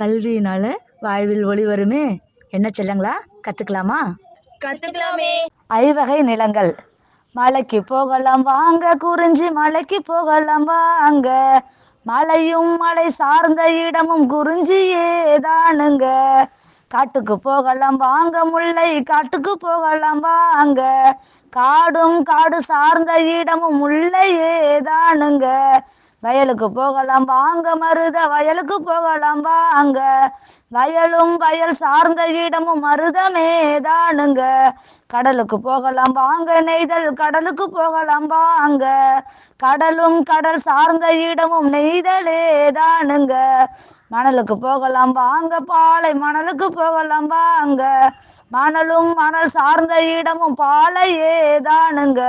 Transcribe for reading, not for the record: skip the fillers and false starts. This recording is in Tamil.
கல்வியினால வாழ்வில் ஒளி வருமே. என்ன செல்லங்களா, கற்றுக்கலாமா? கத்துக்கலாமே. ஐவகை நிலங்கள். மலைக்கு போகலாம் வாங்க குறிஞ்சி, மலைக்கு போகலாம் வாங்க. மலையும் மலை சார்ந்த இடமும் குறிஞ்சியே தானுங்க. காட்டுக்கு போகலாம் வாங்க முல்லை, காட்டுக்கு போகலாம் வாங்க. காடும் காடு சார்ந்த இடமும் முல்லையே தானுங்க. வயலுக்கு போகலாம் வாங்க மருத, வயலுக்கு போகலாம் வாங்க. வயலும் வயல் சார்ந்த இடமும் மருதமே தானுங்க. கடலுக்கு போகலாம் வாங்க நெய்தல், கடலுக்கு போகலாம் வாங்க. கடலும் கடல் சார்ந்த இடமும் நெய்தலே தானுங்க. மணலுக்கு போகலாம் வாங்க பாலை, மணலுக்கு போகலாம் வாங்க. மணலும் மணல் சார்ந்த இடமும் பாலையே தானுங்க.